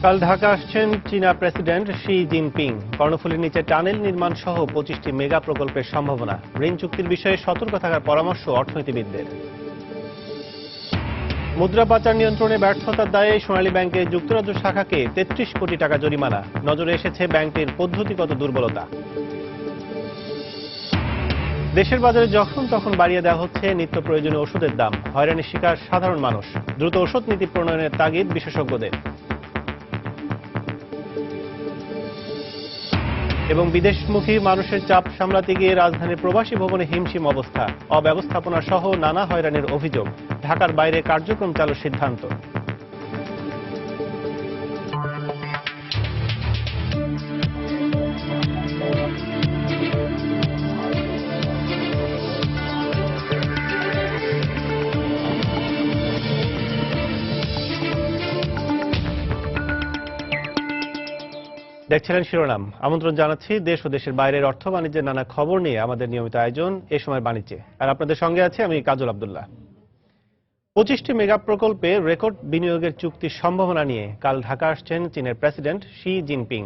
কাল ঢাকা আসছেন চীনা প্রেসিডেন্ট শি জিনপিং। কর্ণফুলীর নিচে টানেল নির্মাণ সহ 25টি মেগা প্রকল্পের সম্ভাবনা। ঋণ চুক্তির বিষয়ে সতর্ক থাকার পরামর্শ অর্থনীতিবিদদের। মুদ্রা পাচার নিয়ন্ত্রণে ব্যর্থতার দায়ে সোনালী ব্যাংকের যুক্তরাজ্য শাখাকে 33 কোটি টাকা জরিমানা। নজরে এসেছে ব্যাংকটির পদ্ধতিগত দুর্বলতা। দেশের বাজারে যখন তখন বাড়িয়ে দেওয়া হচ্ছে নিত্য প্রয়োজনীয় ওষুধের দাম। হয়রানির শিকার সাধারণ মানুষ। দ্রুত ওষুধ নীতি প্রণয়নের তাগিদ বিশেষজ্ঞদের। এবং বিদেশমুখী মানুষের চাপ সামলাতে গিয়ে রাজধানীর প্রবাসী ভবনে হিমশিম অবস্থা। অব্যবস্থাপনা সহ নানা হয়রানির অভিযোগ। ঢাকার বাইরে কার্যক্রম চালুর সিদ্ধান্ত। দেখছিলেন শিরোনাম। আমন্ত্রণ জানাচ্ছি দেশ ও দেশের বাইরের অর্থ বাণিজ্যের নানা খবর নিয়ে আমাদের নিয়মিত আয়োজন এ সময় বাণিজ্যে। আর আপনাদের সঙ্গে আছে আমি কাজল আব্দুল্লাহ। 25টি মেগা প্রকল্পে রেকর্ড বিনিয়োগের চুক্তির সম্ভাবনা নিয়ে কাল ঢাকা আসছেন চীনের প্রেসিডেন্ট শি জিনপিং।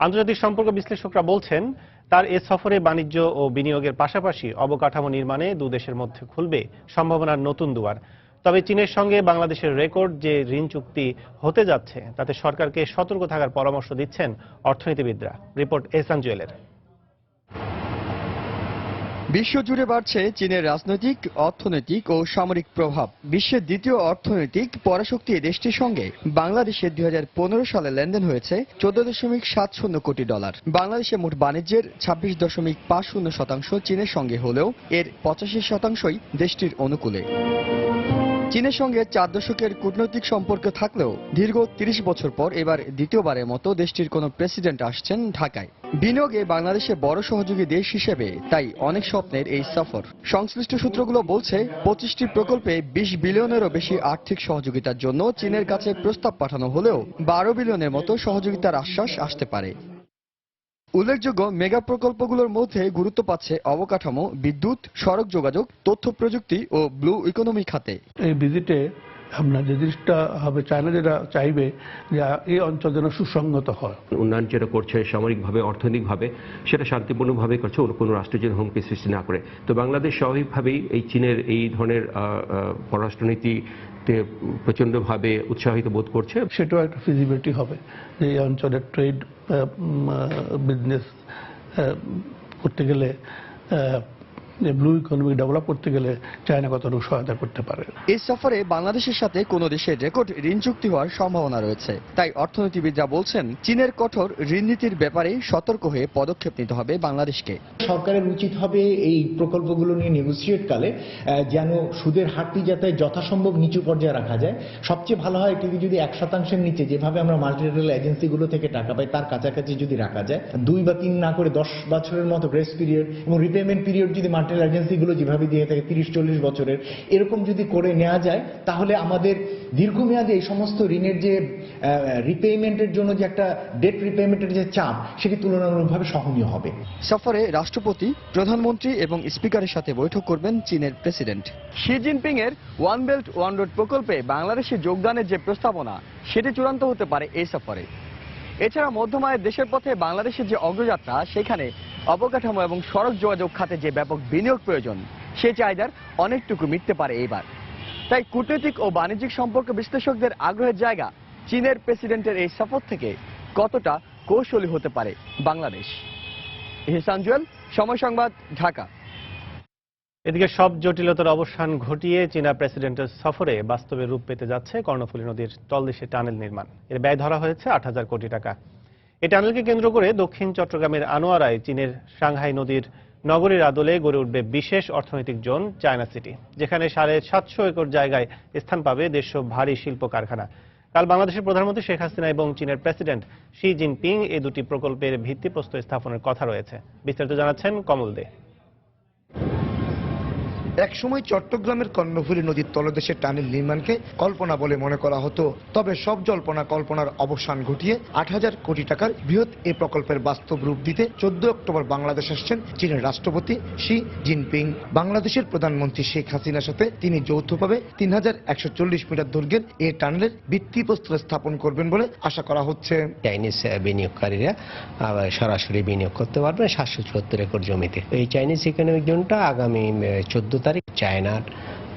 আন্তর্জাতিক সম্পর্ক বিশ্লেষকরা বলছেন, তার এ সফরে বাণিজ্য ও বিনিয়োগের পাশাপাশি অবকাঠামো নির্মাণে দুদেশের মধ্যে খুলবে সম্ভাবনার নতুন দুয়ার। তবে চীনের সঙ্গে বাংলাদেশের রেকর্ড যে ঋণ চুক্তি হতে যাচ্ছে তাতে সরকারকে সতর্ক থাকার পরামর্শ দিচ্ছেন অর্থনীতিবিদরা। রিপোর্ট এহসান জুয়েলের। বিশ্বজুড়ে বাড়ছে চীনের রাজনৈতিক, অর্থনৈতিক ও সামরিক প্রভাব। বিশ্বের দ্বিতীয় অর্থনৈতিক পরাশক্তি দেশটির সঙ্গে বাংলাদেশের 2015 সালে লেনদেন হয়েছে $14.70 কোটি। বাংলাদেশের মোট বাণিজ্যের 26.50% চীনের সঙ্গে হলেও এর 85%ই দেশটির অনুকূলে। চীনের সঙ্গে 4 দশকের কূটনৈতিক সম্পর্ক থাকলেও দীর্ঘ 30 বছর পর এবার দ্বিতীয়বারের মতো দেশটির কোনো প্রেসিডেন্ট আসছেন ঢাকায়। বিনিয়োগে বাংলাদেশের বড় সহযোগী দেশ হিসেবে তাই অনেক স্বপ্নের এই সফর। সংশ্লিষ্ট সূত্রগুলো বলছে, 25টি প্রকল্পে 20 বিলিয়নেরও বেশি আর্থিক সহযোগিতার জন্য চীনের কাছে প্রস্তাব পাঠানো হলেও 12 বিলিয়নের মতো সহযোগিতার আশ্বাস আসতে পারে। উল্লেখযোগ্য মেগা প্রকল্পগুলোর মধ্যে গুরুত্ব পাচ্ছে অবকাঠামো, বিদ্যুৎ, সড়ক যোগাযোগ, তথ্য প্রযুক্তি ও ব্লু ইকোনমি খাতে। এই ভিজিটে আপনার যে জিনিসটা হবে, চায়না যেটা চাইবে যে এই অঞ্চল যেন সুসংগত হয়। উন্নয়ন যেটা করছে সামরিকভাবে, অর্থনৈতিকভাবে, সেটা শান্তিপূর্ণভাবে করছে, অন্য কোনো রাষ্ট্র যেন হুমকি সৃষ্টি না করে। তো বাংলাদেশ স্বাভাবিকভাবেই এই চীনের এই ধরনের পররাষ্ট্রনীতিতে প্রচণ্ডভাবে উৎসাহিত বোধ করছে। সেটাও একটা ফিজিবিলিটি হবে যে এই অঞ্চলের ট্রেড বিজনেস করতে গেলে, ব্লু ইকোনমি ডেভেলপ করতে গেলে চায়না কতটুকু সহায়তা করতে পারে। এই সফরে বাংলাদেশের সাথে কোনো দেশের রেকর্ড ঋণ চুক্তি হওয়ার সম্ভাবনা রয়েছে। তাই অর্থনীতিবিদরা বলছেন, চীনের কঠোর ঋণ নীতির ব্যাপারে সতর্ক হয়ে পদক্ষেপ নিতে হবে বাংলাদেশকে। সরকারের উচিত হবে এই প্রকল্পগুলো নিয়ে নেগোসিয়েট কালে যেন সুদের হারটি যাতে যথাসম্ভব নিচু পর্যায়ে রাখা যায়। সবচেয়ে ভালো হয় এটিকে যদি 1%-এর নিচে, যেভাবে আমরা মাল্টিলেটারাল এজেন্সিগুলো থেকে টাকা পাই তার কাছাকাছি যদি রাখা যায়, 2 বা 3 না করে 10 বছরের মতো গ্রেস পিরিয়ড এবং রিপেমেন্ট পিরিয়ড যদি এজেন্সিগুলো যেভাবে দিয়ে থাকে 30-40 বছরের, এরকম যদি করে নেওয়া যায় তাহলে আমাদের দীর্ঘমেয়াদে এই সমস্ত ঋণের যে রিপেমেন্টের জন্য যে একটা ডেট রিপেমেন্টের যে চাপ, সেটি তুলনামূলকভাবে সহনীয় হবে। সফরে রাষ্ট্রপতি, প্রধানমন্ত্রী এবং স্পিকারের সাথে বৈঠক করবেন চীনের প্রেসিডেন্ট। শি জিনপিং এর ওয়ান বেল্ট ওয়ান রোড প্রকল্পে বাংলাদেশে যোগদানের যে প্রস্তাবনা, সেটি চূড়ান্ত হতে পারে এই সফরে। এছাড়া মধ্যমায়ের দেশের পথে বাংলাদেশের যে অগ্রযাত্রা, সেখানে অবকাঠামো এবং সড়ক যোগাযোগ খাতে যে ব্যাপক বিনিয়োগ প্রয়োজন, সে চাহিদার অনেকটুকু মিটতে পারে এইবার। তাই কূটনৈতিক ও বাণিজ্যিক সম্পর্ক বিশ্লেষকদের আগ্রহের জায়গা চীনের প্রেসিডেন্টের এই সফর থেকে কতটা কৌশলী হতে পারে বাংলাদেশ। এহসান জুয়েল, সময় সংবাদ, ঢাকা। এদিকে সব জটিলতার অবসান ঘটিয়ে চীনা প্রেসিডেন্টের সফরে বাস্তবে রূপ পেতে যাচ্ছে কর্ণফুলী নদীর তলদেশে টানেল নির্মাণ। এর ব্যয় ধরা হয়েছে 8,000 কোটি টাকা। এই টানেলকে কেন্দ্র করে দক্ষিণ চট্টগ্রামের আনোয়ারায় চীনের সাংহাই নদীর নগরীর আদলে গড়ে উঠবে বিশেষ অর্থনৈতিক জোন চায়না সিটি, যেখানে 750 একর জায়গায় স্থান পাবে দেশীয় ভারী শিল্প কারখানা। কাল বাংলাদেশের প্রধানমন্ত্রী শেখ হাসিনা এবং চীনের প্রেসিডেন্ট শি জিনপিং এই দুটি প্রকল্পের ভিত্তিপ্রস্তর স্থাপনের কথা রয়েছে। বিস্তারিত জানাচ্ছেন কমল দে। একসময় চট্টগ্রামের কর্ণফুলী নদীর তলদেশে টানেল নির্মাণকে কল্পনা বলে মনে করা হতো, তবে সব জল্পনা কল্পনার অবসান ঘটিয়ে ৮,০০০ কোটি টাকার বৃহৎ এই প্রকল্পের বাস্তব রূপ দিতে 14 অক্টোবর বাংলাদেশ আসছেন চীনের রাষ্ট্রপতি শি জিনপিং। বাংলাদেশের প্রধানমন্ত্রী শেখ হাসিনার সাথে তিনি যৌথভাবে ৩,১৪০ মিটার দৈর্ঘ্যের এই টানেলের ভিত্তিপ্রস্তর স্থাপন করবেন বলে আশা করা হচ্ছে। চাইনিজ বিনিয়োগকারীরা সরাসরি বিনিয়োগ করতে পারবে 774 একর জমিতে। এই চাইনিজ ইকোনমিক জোনটা আগামী 14 তারিখ চায়নার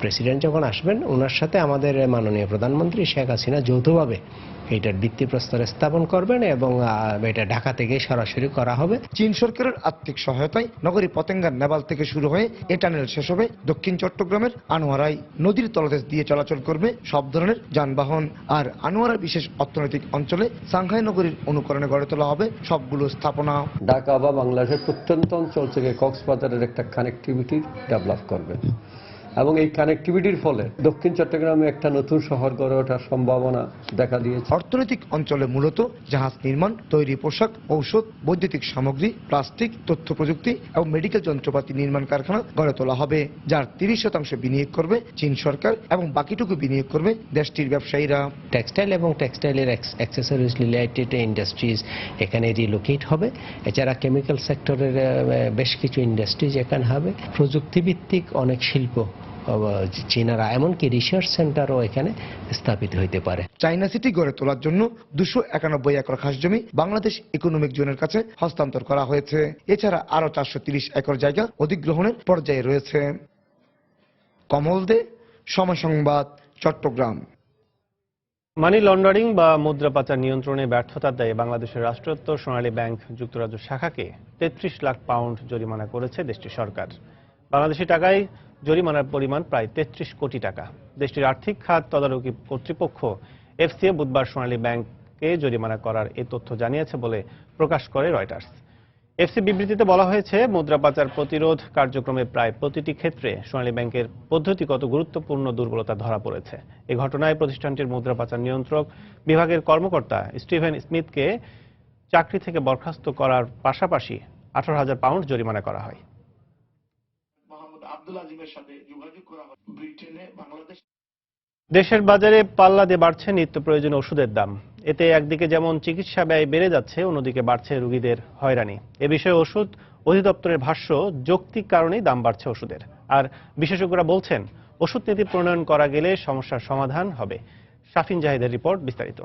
প্রেসিডেন্ট যখন আসবেন ওনার সাথে আমাদের মাননীয় প্রধানমন্ত্রী শেখ হাসিনা যৌথভাবে এটার ভিত্তিপ্রস্তর স্থাপন করবেন এবং এটা ঢাকা থেকে সরাসরি করা হবে। চীন সরকারের আর্থিক সহায়তায় নগরী পতেঙ্গার নেভাল থেকে শুরু হয়ে এ টানেল শেষ হবে দক্ষিণ চট্টগ্রামের আনোয়ারায়। নদীর তলদেশ দিয়ে চলাচল করবে সব ধরনের যানবাহন। আর আনোয়ারার বিশেষ অর্থনৈতিক অঞ্চলে সাংহাই নগরীর অনুকরণে গড়ে তোলা হবে সবগুলো স্থাপনা। ঢাকা বা বাংলাদেশের প্রত্যন্ত অঞ্চল থেকে কক্সবাজারের একটা কানেক্টিভিটি ডেভেলপ করবে এবং এই কানেক্টিভিটির ফলে দক্ষিণ চট্টগ্রামে একটা নতুন শহর গড়ে ওঠার সম্ভাবনা দেখা দিয়েছে। অর্থনৈতিক অঞ্চলে মূলত জাহাজ নির্মাণ, তৈরি পোশাক, ঔষধ, বৈদ্যুতিক সামগ্রী, প্লাস্টিক, তথ্য প্রযুক্তি এবং মেডিকেল যন্ত্রপাতি নির্মাণ কারখানা গড়ে তোলা হবে, যার 30% বিনিয়োগ করবে চীন সরকার এবং বাকিটুকু বিনিয়োগ করবে দেশটির ব্যবসায়ীরা। টেক্সটাইল এবং টেক্সটাইলের অ্যাক্সেসরিজ রিলেটেড ইন্ডাস্ট্রিজ এখানে রিলোকেট হবে। এছাড়া কেমিক্যাল সেক্টরের বেশ কিছু ইন্ডাস্ট্রিজ এখানে হবে। প্রযুক্তিভিত্তিক অনেক শিল্প চীনারা, এমনকি রিসার্চ সেন্টারও এখানে স্থাপিত হইতে পারে। চায়না সিটি গড়ে তোলার জন্য 291 একর খাস জমি বাংলাদেশ ইকোনমিক জোনের কাছে হস্তান্তর করা হয়েছে। এছাড়া আরো 430 একর জায়গা অধিগ্রহণের পর্যায়ে রয়েছে। কমল দে, সময় সংবাদ, চট্টগ্রাম। মানি লন্ডারিং বা মুদ্রা পাচার নিয়ন্ত্রণে ব্যর্থতার দায়ে বাংলাদেশের রাষ্ট্রায়ত্ত সোনালী ব্যাংক যুক্তরাজ্য শাখাকে 33 লাখ পাউন্ড জরিমানা করেছে দেশটির সরকার। বাংলাদেশি টাকায় জরিমানার পরিমাণ প্রায় 33 কোটি টাকা। দেশটির আর্থিক খাত তদারকি কর্তৃপক্ষ এফসিএ বুধবার সোনালী ব্যাংককে জরিমানা করার এই তথ্য জানিয়েছে বলে প্রকাশ করে রয়টার্স। এফসি বিবৃতিতে বলা হয়েছে, মুদ্রা পাচার প্রতিরোধ কার্যক্রমে প্রায় প্রতিটি ক্ষেত্রে সোনালী ব্যাংকের পদ্ধতিগত গুরুত্বপূর্ণ দুর্বলতা ধরা পড়েছে। এই ঘটনায় প্রতিষ্ঠানটির মুদ্রা পাচার নিয়ন্ত্রক বিভাগের কর্মকর্তা স্টিভেন স্মিথকে চাকরি থেকে বরখাস্ত করার পাশাপাশি 18,000 পাউন্ড জরিমানা করা হয়। দেশের বাজারে পাল্লা দিয়ে বাড়ছে নিত্য প্রয়োজনীয় ওষুধের দাম। এতে একদিকে যেমন চিকিৎসা ব্যয় বেড়ে যাচ্ছে, অন্যদিকে বাড়ছে রোগীদের হয়রানি। এ বিষয়ে ওষুধ অধিদপ্তরের ভাষ্য, যৌক্তিক কারণেই দাম বাড়ছে ওষুধের। আর বিশেষজ্ঞরা বলছেন, ওষুধ নীতি প্রণয়ন করা গেলে সমস্যার সমাধান হবে। শাফিন জাহিদের রিপোর্ট বিস্তারিত।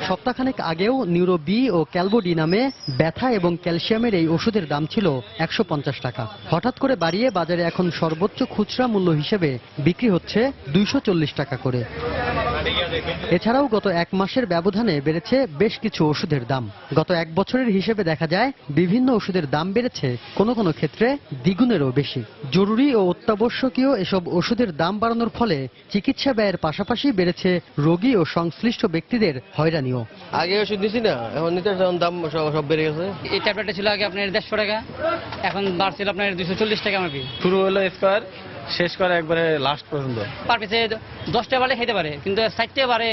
সপ্তাহখানেক আগেও নিউরো বি ও ক্যালবোডি নামে ব্যথা এবং ক্যালসিয়ামের এই ওষুধের দাম ছিল 150 টাকা। হঠাৎ করে বাড়িয়ে বাজারে এখন সর্বোচ্চ খুচরা মূল্য হিসেবে বিক্রি হচ্ছে 240 টাকা করে। এছাড়াও গত এক মাসের ব্যবধানে বেড়েছে বেশ কিছু ওষুধের দাম। গত এক বছরের হিসেবে দেখা যায় বিভিন্ন ওষুধের দাম বেড়েছে কোনো কোনো ক্ষেত্রে দ্বিগুণেরও বেশি। জরুরি ও অত্যাবশ্যকীয় এসব ওষুধের দাম বাড়ানোর ফলে চিকিৎসা ব্যয়ের পাশাপাশি বেড়েছে রোগী ও সংশ্লিষ্ট ব্যক্তিদের হয়রানিও। আগে ওষুধ দিছি না, এখন নিতে দাম সব বেড়ে গেছে। এই ট্যাবলেটটা ছিল আগে আপনার 150 টাকা, এখন বাড়ছিল আপনার 240 টাকা আমার। শুরু হলো স্কয়ার, শেষ করে একবারে লাস্ট পর্যন্ত। পার পিছে 10টা বাড়লে খেতে পারে, কিন্তু 60টা বাড়ে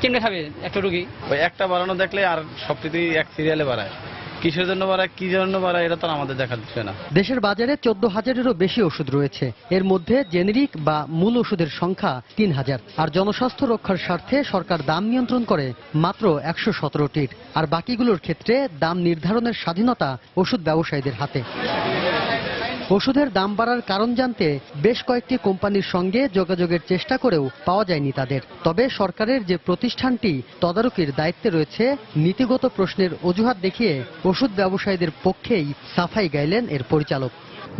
কেমনে খাবে একটা রোগী? ওই একটা বাড়ানো দেখলে আর সবকিছু এক সিরিয়ালে বাড়ায়। কিসের জন্য বাড়ায়, কি জন্য বাড়ায়, এটা তো আমাদের দেখা দিচ্ছে না। দেশের বাজারে 14,000-এরও বেশি ওষুধ রয়েছে। এর মধ্যে জেনেরিক বা মূল ওষুধের সংখ্যা 3,000। আর জনস্বাস্থ্য রক্ষার স্বার্থে সরকার দাম নিয়ন্ত্রণ করে মাত্র 117টির। আর বাকিগুলোর ক্ষেত্রে দাম নির্ধারণের স্বাধীনতা ওষুধ ব্যবসায়ীদের হাতে। ওষুধের দাম বাড়ার কারণ জানতে বেশ কয়েকটি কোম্পানির সঙ্গে যোগাযোগের চেষ্টা করেও পাওয়া যায়নি তাদের। তবে সরকারের যে প্রতিষ্ঠানটি তদারকির দায়িত্বে রয়েছে, নীতিগত প্রশ্নের অজুহাত দেখিয়ে ওষুধ ব্যবসায়ীদের পক্ষেই সাফাই গাইলেন এর পরিচালক।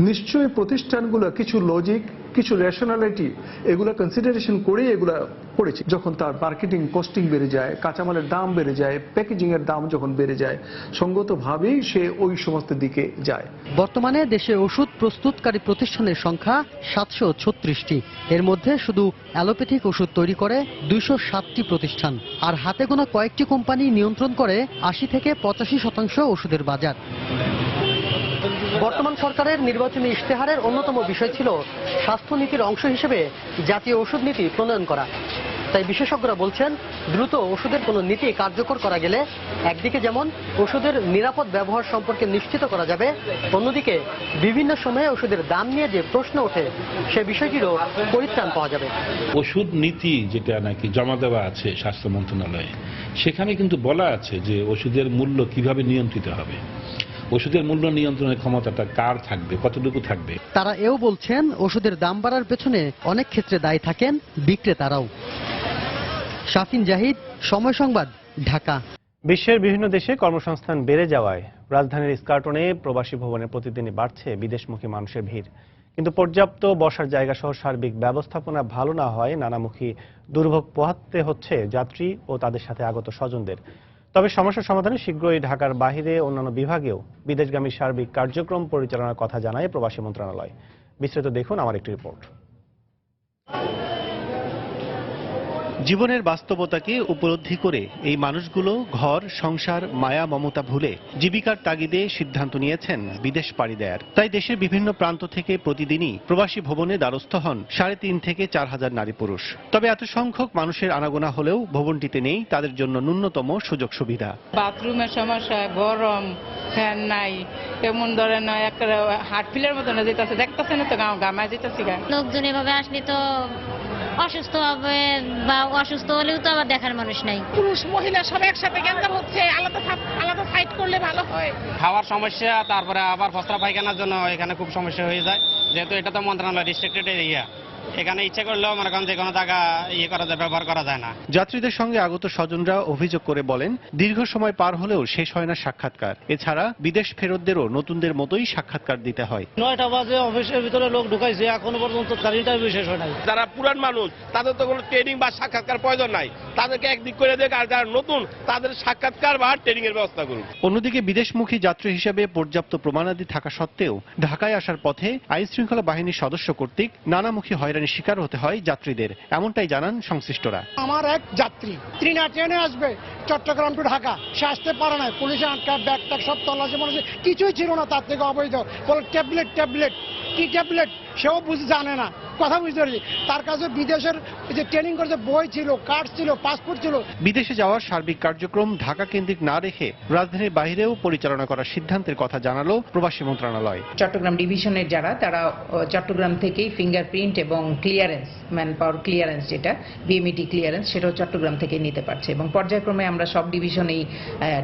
নিশ্চয়ই প্রতিষ্ঠানগুলো কিছু লজিক, কিছু রেশনালিটি এগুলো কনসিডারেশন করে এগুলা করেছে। যখন তার মার্কেটিং কস্টিং বেড়ে যায়, কাঁচামালের দাম বেড়ে যায়, প্যাকেজিং এর দাম যখন বেড়ে যায়, সঙ্গতভাবেই সে ওই সমস্ত দিকে যায়। বর্তমানে দেশে ওষুধ প্রস্তুতকারী প্রতিষ্ঠানের সংখ্যা 736টি। এর মধ্যে শুধু অ্যালোপ্যাথিক ওষুধ তৈরি করে 207টি প্রতিষ্ঠান। আর হাতে গোনা কয়েকটি কোম্পানি নিয়ন্ত্রণ করে 80 থেকে 85% ওষুধের বাজার। বর্তমান সরকারের নির্বাচনী ইশতেহারের অন্যতম বিষয় ছিল স্বাস্থ্য নীতির অংশ হিসেবে জাতীয় ওষুধ নীতি প্রণয়ন করা। তাই বিশেষজ্ঞরা বলছেন দ্রুত ওষুধের কোনো নীতি কার্যকর করা গেলে একদিকে যেমন ওষুধের নিরাপদ ব্যবহার সম্পর্কে নিশ্চিত করা যাবে, অন্যদিকে বিভিন্ন সময়ে ওষুধের দাম নিয়ে যে প্রশ্ন ওঠে সে বিষয়টিরও পরিত্রাণ পাওয়া যাবে। ওষুধ নীতি যেটা নাকি জমা দেওয়া আছে স্বাস্থ্য মন্ত্রণালয়ে, সেখানে কিন্তু বলা আছে যে ওষুধের মূল্য কিভাবে নিয়ন্ত্রিত হবে, ওষুধের মূল্য নিয়ন্ত্রণের ক্ষমতাটা কার থাকবে, কতটুকু থাকবে। তারা এও বলছেন ওষুধের দাম বাড়ার পেছনে অনেক ক্ষেত্রে দায়ী থাকেন বিক্রেতারাও। শাফিন জাহিদ, সময় সংবাদ, ঢাকা। বিশ্বের বিভিন্ন দেশে কর্মসংস্থান বেড়ে যাওয়ায় রাজধানীর ইস্কার্টনে প্রবাসী ভবনে প্রতিদিনই বাড়ছে বিদেশমুখী মানুষের ভিড়। কিন্তু পর্যাপ্ত বসার জায়গা সহ সার্বিক ব্যবস্থাপনা ভালো না হয় নানামুখী দুর্ভোগ পোহাতে হচ্ছে যাত্রী ও তাদের সাথে আগত স্বজনদের। তবে সমস্যা সমাধানে শীঘ্রই ঢাকার বাইরে অন্যান্য বিভাগেও বিদেশগামী সার্বিক কার্যক্রম পরিচালনার কথা জানায় প্রবাসী মন্ত্রণালয়। বিস্তারিত দেখুন আমার একটি রিপোর্ট। জীবনের বাস্তবতাকে উপলব্ধি করে এই মানুষগুলো ঘর, সংসার, মায়া মমতা ভুলে জীবিকার তাগিদে সিদ্ধান্ত নিয়েছেন বিদেশ পাড়ি দেয়ার। তাই দেশের বিভিন্ন প্রান্ত থেকে প্রতিদিনই প্রবাসী ভবনে দ্বারস্থ হন 3.5 থেকে 4 হাজার নারী পুরুষ। তবে এত সংখ্যক মানুষের আনাগোনা হলেও ভবনটিতে নেই তাদের জন্য ন্যূনতম সুযোগ সুবিধা। বাথরুমের সমস্যা, গরম, ফ্যান নাই, এমন ধরেন একটা হাটফিলের মতো না যেতেছে, দেখতেছেন তো গামায় যেতেছি। লোকজন এভাবে আসলে তো অসুস্থ হবে, বা অসুস্থ হলেও তো আবার দেখার মানুষ নাই। পুরুষ মহিলা সব একসাথে গ্যাঞ্জাম হচ্ছে, আলাদা আলাদা সাইড করলে ভালো হয়। খাওয়ার সমস্যা, তারপরে আবার ফসলা পায়খানার জন্য এখানে খুব সমস্যা হয়ে যায়, যেহেতু এটা তো মন্ত্রণালয় রেস্ট্রিক্টেড এরিয়া। এখানে ইচ্ছে করলেও মনে করেন যে কোনো টাকা করা যায়, ব্যবহার করা যায় না। যাত্রীদের সঙ্গে আগত স্বজনরা অভিযোগ করে বলেন, দীর্ঘ সময় পার হলেও শেষ হয় না সাক্ষাৎকার। এছাড়া বিদেশ ফেরতদেরও নতুনদের মতোই সাক্ষাৎকার দিতে হয়। 9টা বাজে অফিসের ভিতরে লোক ঢুকাইছে, এখনো পর্যন্ত তার ইন্টারভিউ শেষ হয় নাই। যারা পুরান মানুষ তাদের তো কোনো ট্রেনিং বা সাক্ষাৎকার প্রয়োজন নাই, তাদেরকে একদিক করে দেখ, আর যারা নতুন তাদের সাক্ষাৎকার বা ট্রেনিং এর ব্যবস্থা করুন। অন্যদিকে বিদেশমুখী যাত্রী হিসেবে পর্যাপ্ত প্রমাণাদি থাকা সত্ত্বেও ঢাকায় আসার পথে আইন শৃঙ্খলা বাহিনীর সদস্য কর্তৃক নানামুখী হয়রানির শিকার হতে হয় যাত্রীদের, এমনটাই জানান সংশ্লিষ্টরা। আমার এক যাত্রী ত্রিনা ট্রেনে আসবে চট্টগ্রাম টু ঢাকা, সে আসতে পারে না, পুলিশে আটকা, ব্যাগ ট্যাগ সব তল্লাশি, মনে হচ্ছে কিছুই ছিল না তার থেকে অবৈধ। বলে ট্যাবলেট কি ট্যাবলেট সেও জানে না, কথা বুঝতে পারছি। তার কাছে বিদেশের যে ট্রেনিং করছে বই ছিল, কার্ড ছিল, পাসপোর্ট ছিল। বিদেশে যাওয়ার সার্বিক কার্যক্রম ঢাকা কেন্দ্রিক না রেখে রাজধানীর বাইরেও পরিচালনা করার সিদ্ধান্তের কথা জানালো প্রবাসী মন্ত্রণালয়। চট্টগ্রাম ডিভিশনের যারা, তারা চট্টগ্রাম থেকেই ফিঙ্গারপ্রিন্ট এবং ক্লিয়ারেন্স, ম্যান পাওয়ার ক্লিয়ারেন্স, যেটা বিএমইটি ক্লিয়ারেন্স, সেটাও চট্টগ্রাম থেকে নিতে পারছে এবং পর্যায়ক্রমে আমরা সব ডিভিশনেই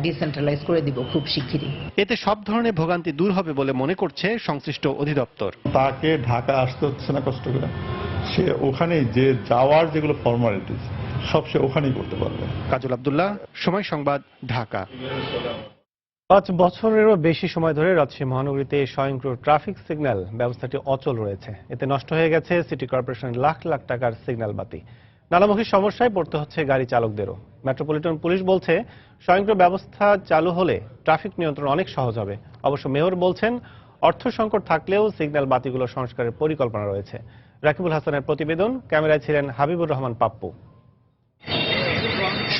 ডিসেন্ট্রালাইজ করে দিব খুব শিগগিরই। এতে সব ধরনের ভোগান্তি দূর হবে বলে মনে করছে সংশ্লিষ্ট অধিদপ্তর। তাকে ঢাকা আসতে হচ্ছে না কষ্ট করে, সে ওখানেই যে যাওয়ার যেগুলো ফর্মালিটিস সব সে ওখানেই করতে পারবে। কাজল আব্দুল্লাহ, সময় সংবাদ, ঢাকা। 5 বছরেরও বেশি সময় ধরে রাজশাহী মহানগরীতে স্বয়ংক্রিয় ট্রাফিক সিগন্যাল ব্যবস্থাটি অচল রয়েছে। এতে নষ্ট হয়ে গেছে সিটি কর্পোরেশনের লাখ লাখ টাকার সিগন্যাল বাতি। নানামুখী সমস্যায় পড়তে হচ্ছে গাড়ি চালকদেরও। মেট্রোপলিটন পুলিশ বলছে, স্বয়ংক্রিয় ব্যবস্থা চালু হলে ট্রাফিক নিয়ন্ত্রণ অনেক সহজ হবে। অবশ্য মেয়র বলছেন, অর্থ সংকট থাকলেও সিগন্যাল বাতিগুলো সংস্কারের পরিকল্পনা রয়েছে। রাকিবুল হাসানের প্রতিবেদন, ক্যামেরায় ছিলেন হাবিবুর রহমান পাপ্পু।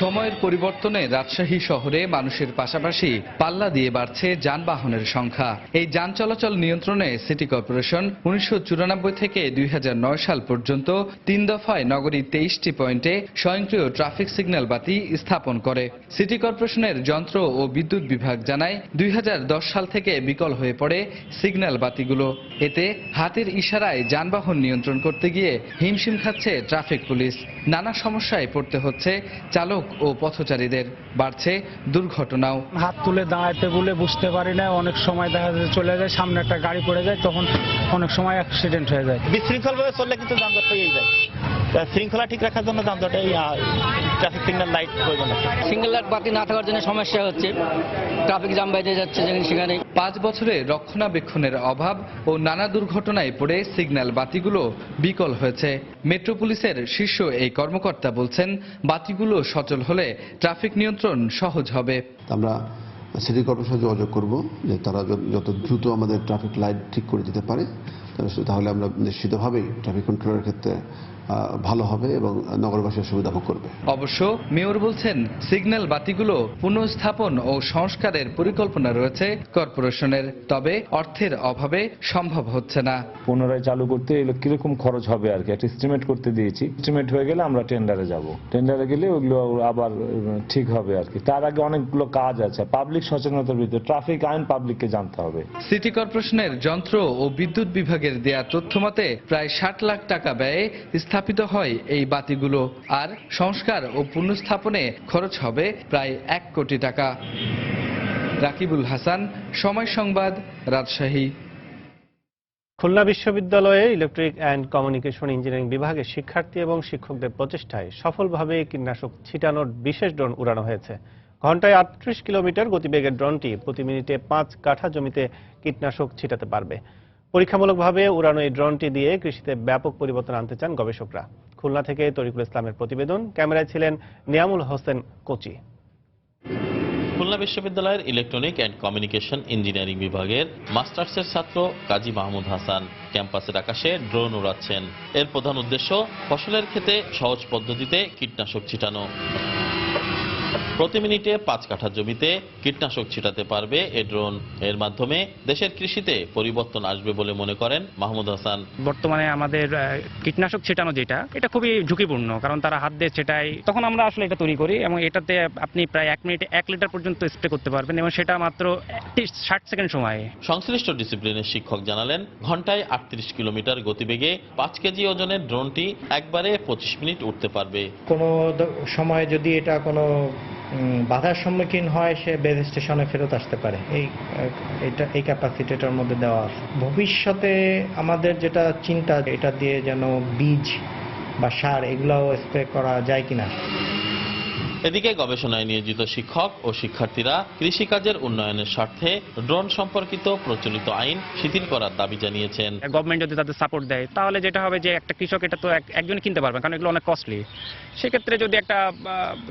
সময়ের পরিবর্তনে রাজশাহী শহরে মানুষের পাশাপাশি পাল্লা দিয়ে বাড়ছে যানবাহনের সংখ্যা। এই যান চলাচল নিয়ন্ত্রণে সিটি কর্পোরেশন 1994 থেকে 2009 সাল পর্যন্ত 3 দফায় নগরীর 23টি পয়েন্টে স্বয়ংক্রিয় ট্রাফিক সিগন্যাল বাতি স্থাপন করে। সিটি কর্পোরেশনের যন্ত্র ও বিদ্যুৎ বিভাগ জানায়, 2010 সাল থেকে বিকল হয়ে পড়ে সিগন্যাল বাতিগুলো। এতে হাতের ইশারায় যানবাহন নিয়ন্ত্রণ করতে গিয়ে হিমশিম খাচ্ছে ট্রাফিক পুলিশ। নানা সমস্যায় পড়তে হচ্ছে চালক ও পথচারীদের, বাড়ছে দুর্ঘটনাও। হাত তুলে দাঁড়াইতে বলে বুঝতে পারি না, অনেক সময় দেখা যায় চলে যায়, সামনে একটা গাড়ি পড়ে যায়, তখন অনেক সময় অ্যাক্সিডেন্ট হয়ে যায়। বিশৃঙ্খলভাবে চললে কিন্তু যানজট হয়েই যায়। শৃঙ্খলা ঠিক রাখার জন্য যানজটে ট্রাফিক সিগন্যাল লাইট প্রয়োজন আছে। সিঙ্গেল লাইট বাতি না থাকার জন্য সমস্যা হচ্ছে, ট্রাফিক জ্যাম বেঁধে যাচ্ছে সেখানে। 5 বছরে রক্ষণাবেক্ষণের অভাব ও নানা দুর্ঘটনায় পড়ে সিগন্যাল বাতিগুলো বিকল হয়েছে। মেট্রো পুলিশের শীর্ষ এই কর্মকর্তা বলছেন, বাতিগুলো সচল হলে ট্রাফিক নিয়ন্ত্রণ সহজ হবে। আমরা সিটি কর্পোরেশন যোগাযোগ করব যে তারা যত দ্রুত আমাদের ট্রাফিক লাইট ঠিক করে দিতে পারে, তাহলে আমরা নিশ্চিতভাবেই ট্রাফিক কন্ট্রোলের ক্ষেত্রে ভালো হবে এবং নগরবাসীর সুবিধা ভোগ করবে। অবশ্য মেয়র বলছেন সিগন্যাল বাতিগুলো পুনঃস্থাপন ও সংস্কারের পরিকল্পনা রয়েছে কর্পোরেশনের, তবে অর্থের অভাবে সম্ভব হচ্ছে না। পুনরায় চালু করতে এগুলো কিরকম খরচ হবে আর কি একটা এস্টিমেট করতে দিয়েছি। এস্টিমেট হয়ে গেলে আমরা টেন্ডারে যাব, টেন্ডারে গেলে ওগুলো আবার ঠিক হবে আর কি। তার আগে অনেকগুলো কাজ আছে, পাবলিক সচেতনতার ভিতরে ট্রাফিক আইন পাবলিককে জানতে হবে। সিটি কর্পোরেশনের যন্ত্র ও বিদ্যুৎ বিভাগের দেয়া তথ্য মতে প্রায় 60 লাখ টাকা ব্যয়ে স্থাপিত হয় এই বাতিগুলো, আর সংস্কার ও পুনঃস্থাপনে খরচ হবে প্রায় 1 কোটি টাকা। রাকিবুল হাসান, সময় সংবাদ, রাজশাহী। খুলনা বিশ্ববিদ্যালয়ে ইলেকট্রিক অ্যান্ড কমিউনিকেশন ইঞ্জিনিয়ারিং বিভাগের শিক্ষার্থী এবং শিক্ষকদের প্রচেষ্টায় সফলভাবে কীটনাশক ছিটানোর বিশেষ ড্রোন উড়ানো হয়েছে। ঘন্টায় 38 কিলোমিটার গতিবেগের ড্রোনটি প্রতি মিনিটে 5 কাঠা জমিতে কীটনাশক ছিটাতে পারবে। পরীক্ষামূলকভাবে উড়ানো এই ড্রোনটি দিয়ে কৃষিতে ব্যাপক পরিবর্তন আনতে চান গবেষকরা। খুলনা থেকে তরিকুল ইসলামের প্রতিবেদন, ক্যামেরায় ছিলেন নিয়ামুল হোসেন কোচি। খুলনা বিশ্ববিদ্যালয়ের ইলেকট্রনিক অ্যান্ড কমিউনিকেশন ইঞ্জিনিয়ারিং বিভাগের মাস্টার্সের ছাত্র কাজী মাহমুদ হাসান ক্যাম্পাসের আকাশে ড্রোন উড়াচ্ছেন। এর প্রধান উদ্দেশ্য ফসলের ক্ষেতে সহজ পদ্ধতিতে কীটনাশক ছিটানো। প্রতি মিনিটে 5 কাঠা জমিতে কীটনাশক ছিটাতে পারবে এ ড্রোন। এর মাধ্যমে দেশের কৃষিতে পরিবর্তন আসবে বলে মনে করেন মাহমুদ হাসান। বর্তমানে আমাদের কীটনাশক ছিটানো এটা খুবই ঝুঁকিপূর্ণ, কারণ তারা হাত দিয়ে ছেটায়। তখন আমরা আসলে এটা তৈরি করি এবং এটাতে আপনি প্রায় 1 মিনিটে 1 লিটার পর্যন্ত স্প্রে করতে পারবেন এবং সেটা মাত্র 60 সেকেন্ড সময়ে। সংশ্লিষ্ট ডিসিপ্লিনের শিক্ষক জানালেন, ঘন্টায় 38 কিলোমিটার গতিবেগে 5 কেজি ওজনের ড্রোনটি একবারে 25 মিনিট উঠতে পারবে। কোনো সময় যদি এটা কোনো বাধার সম্মুখীন হয়, সে বেস স্টেশনে ফেরত আসতে পারে। এই ক্যাপাসিটিটার মধ্যে দেওয়া আছে। ভবিষ্যতে আমাদের যেটা চিন্তা, এটা দিয়ে যেন বীজ বা সার এগুলাও স্প্রে করা যায় কিনা। এদিকে গবেষণায় নিয়োজিত শিক্ষক ও শিক্ষার্থীরা কৃষিকাজের উন্নয়নের স্বার্থে ড্রোন সম্পর্কিত প্রচলিত আইন শিথিল করার দাবি জানিয়েছেন। গভর্নমেন্ট যদি তাদের সাপোর্ট দেয় তাহলে যেটা হবে যে একটা কৃষক এটা তো একজন কিনতে পারবে, কারণ এগুলো অনেক কস্টলি। সেক্ষেত্রে যদি একটা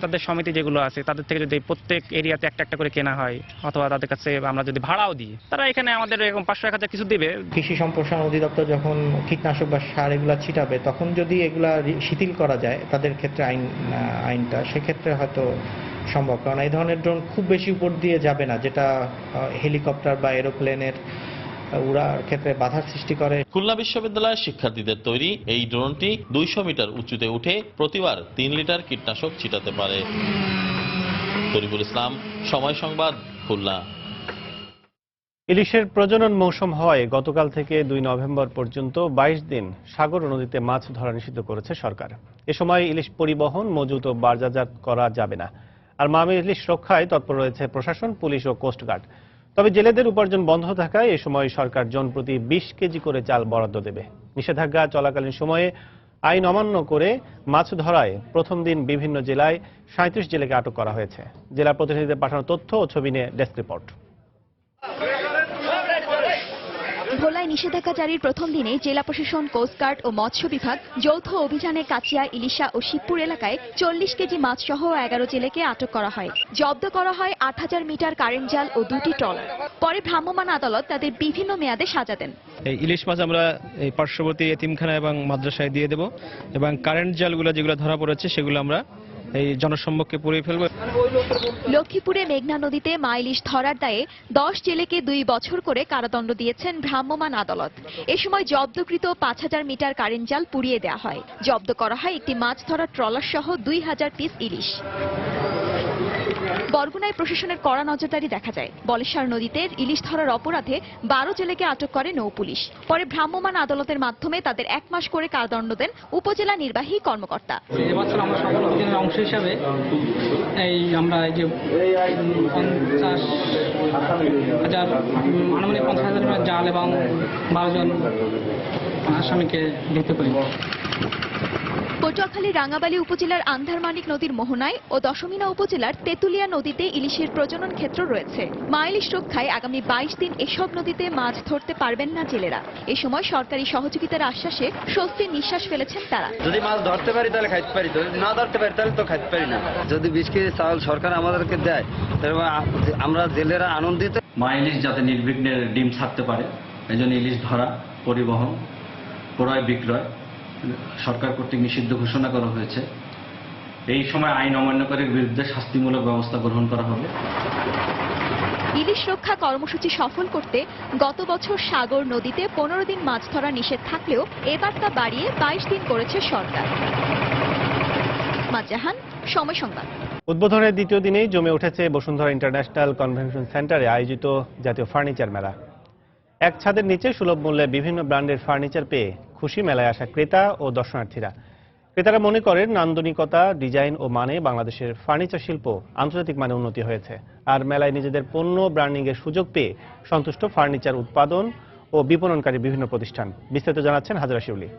তাদের সমিতি যেগুলো আছে তাদের থেকে যদি প্রত্যেক এরিয়াতে একটা করে কেনা হয়, অথবা তাদের কাছে আমরা যদি ভাড়াও দিই, তারা এখানে আমাদের এরকম 500-1000 কিছু দিবে। কৃষি সম্প্রসারণ অধিদপ্তর যখন কীটনাশক বা সার এগুলা ছিটাবে, তখন যদি এগুলা শিথিল করা যায় তাদের ক্ষেত্রে আইনটা, সেক্ষেত্রে হয়তো সম্ভব। কারণ এই ধরনের ড্রোন খুব বেশি উপর দিয়ে যাবে না, যেটা হেলিকপ্টার বা এরোপ্লেনের উড়ার ক্ষেত্রে বাধার সৃষ্টি করে। খুলনা বিশ্ববিদ্যালয়ের শিক্ষার্থীদের তৈরি এই ড্রোনটি 200 মিটার উঁচুতে উঠে প্রতিবার 3 লিটার কীটনাশক ছিটাতে পারে। তরিকুল ইসলাম, সময় সংবাদ, খুলনা। ইলিশের প্রজনন মৌসুম হওয়ায় গতকাল থেকে 2 নভেম্বর পর্যন্ত 22 দিন সাগর ও নদীতে মাছ ধরা নিষিদ্ধ করেছে সরকার। এ সময় ইলিশ পরিবহন, মজুত ও বাজারজাত করা যাবে না। আর মামে ইলিশ রক্ষায় তৎপর রয়েছে প্রশাসন, পুলিশ ও কোস্টগার্ড। তবে জেলেদের উপার্জন বন্ধ থাকায় এ সময় সরকার জনপ্রতি 20 কেজি করে চাল বরাদ্দ দেবে। নিষেধাজ্ঞা চলাকালীন সময়ে আইন অমান্য করে মাছ ধরায় প্রথম দিন বিভিন্ন জেলায় 37 জেলেকে আটক করা হয়েছে। জেলা প্রতিনিধিদের পাঠানো তথ্য ও ছবি নিয়ে ডেস্ক রিপোর্ট। ভোলায় নিষেধাজ্ঞা জারির প্রথম দিনে জেলা প্রশাসন, কোস্টগার্ড ও মৎস্য বিভাগ যৌথ অভিযানে কাচিয়া, ইলিশা ও শিবপুর এলাকায় 40 কেজি মাছ সহ 11 জেলেকে আটক করা হয়। জব্দ করা হয় 8000 মিটার কারেন্ট জাল ও 2টি ট্রলার। পরে ভ্রাম্যমাণ আদালত তাদের বিভিন্ন মেয়াদে সাজা দেন। এই ইলিশ মাছ আমরা এই পার্শ্ববর্তী এতিমখানা এবং মাদ্রাসায় দিয়ে দেব, এবং কারেন্ট জালগুলো যেগুলো ধরা পড়েছে সেগুলো আমরা এই জনসম্মুখে পুড়িয়ে ফেলব। লক্ষ্মীপুরে মেঘনা নদীতে মা ইলিশ ধরার দায়ে 10 জেলেকে 2 বছর করে কারাদণ্ড দিয়েছেন ভ্রাম্যমাণ আদালত। এ সময় জব্দকৃত 5000 মিটার কারেন্ট জাল পুড়িয়ে দেওয়া হয়। জব্দ করা হয় একটি মাছ ধরার ট্রলার সহ 2000 পিস ইলিশ। বরগুনায় প্রশাসনের কড়া নজরদারি দেখা যায়। বলেশ্বর নদীতে ইলিশ ধরার অপরাধে 12 জেলেকে আটক করে নৌ পুলিশ। পরে ভ্রাম্যমাণ আদালতের মাধ্যমে তাদের 1 মাস করে কারাদণ্ড দেন উপজেলা নির্বাহী কর্মকর্তা। অংশ হিসাবে আমরা এই যে 50,000 জাল এবং 12 জন আসামিকে দেখতে পাই। পটুয়াখালী রাঙ্গাবালী উপজেলার আন্ধারমানিক নদীর মোহনায় ও দশমিনা উপজেলার তেতুলিয়া নদীতে ইলিশের প্রজনন ক্ষেত্র রয়েছে। মা ইলিশ রক্ষায় আগামী 22 দিন এসব নদীতে মাছ ধরতে পারবেন না জেলেরা। এ সময় সরকারি সহযোগিতার আশ্বাসে স্বস্তির নিঃশ্বাস ফেলেছেন তারা। যদি মাছ ধরতে পারি তাহলে খাইতে পারি, যদি না ধরতে পারি তাহলে তো খাইতে পারি না। যদি 20 কেজি চাল সরকার আমাদেরকে দেয় তাহলে আমরা জেলেরা আনন্দিত। মা ইলিশ যাতে নির্বিঘ্নে ডিম ছাড়তে পারে, এই জন্য ইলিশ ধরা, পরিবহন, ক্রয় বিক্রয় সরকার কর্তৃক নিষিদ্ধ ঘোষণা করা হয়েছে। এই সময় আইন অমান্যকারীর বিরুদ্ধে শাস্তিমূলক ব্যবস্থা গ্রহণ করা হবে। ইলিশ রক্ষা কর্মসূচি সফল করতে গত বছর সাগর নদীতে 15 দিন মাছ ধরা নিষেধ থাকলেও এবার তা বাড়িয়ে 22 দিন করেছে সরকার। জাহান, সময় সংবাদ। উদ্বোধনের দ্বিতীয় দিনেই জমে উঠেছে বসুন্ধরা ইন্টারন্যাশনাল কনভেনশন সেন্টারে আয়োজিত জাতীয় ফার্নিচার মেলা। এক ছাদের নিচে সুলভ মূল্যে বিভিন্ন ব্র্যান্ডের ফার্নিচার পেয়ে খুশি মেলায় আসা ক্রেতা ও দর্শনার্থীরা। ক্রেতারা মনে করেন নান্দনিকতা, ডিজাইন ও মানে বাংলাদেশের ফার্নিচার শিল্প আন্তর্জাতিক মানে উন্নতি হয়েছে। আর মেলায় নিজেদের পণ্য ব্র্যান্ডিংয়ের সুযোগ পেয়ে সন্তুষ্ট ফার্নিচার উৎপাদন ও বিপণনকারী বিভিন্ন প্রতিষ্ঠান। বিস্তারিত জানাচ্ছেন হাজরা শিউলি।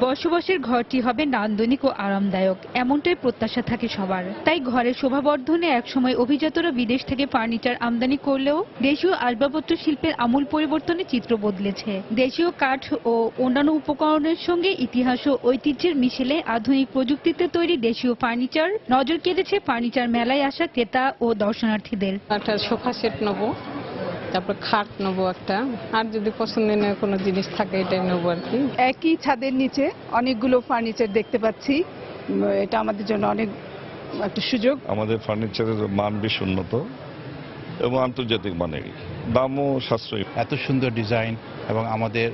বসবাসের ঘরটি হবে নান্দনিক ও আরামদায়ক, এমনটাই প্রত্যাশা থাকে সবার। তাই ঘরের শোভাবর্ধনে একসময় অভিজাতরা বিদেশ থেকে ফার্নিচার আমদানি করলেও দেশীয় আসবাবপত্র শিল্পের আমূল পরিবর্তনে চিত্র বদলেছে। দেশীয় কাঠ ও অন্যান্য উপকরণের সঙ্গে ইতিহাস ও ঐতিহ্যের মিশেলে আধুনিক প্রযুক্তিতে তৈরি দেশীয় ফার্নিচার নজর কেড়েছে ফার্নিচার মেলায় আসা ক্রেতা ও দর্শনার্থীদের। একটা সোফা সেট নেবো, তারপর খাট নেবো একটা, আর যদি পছন্দের কোনো জিনিস থাকে এটাই নেবো আর কি। একই ছাদের নিচে অনেকগুলো ফার্নিচার দেখতে পাচ্ছি, এটা আমাদের জন্য অনেক একটা সুযোগ। আমাদের ফার্নিচারের মান বেশ উন্নত এবং আন্তর্জাতিক মানের, দামও সাশ্রয়ী। এত সুন্দর ডিজাইন এবং আমাদের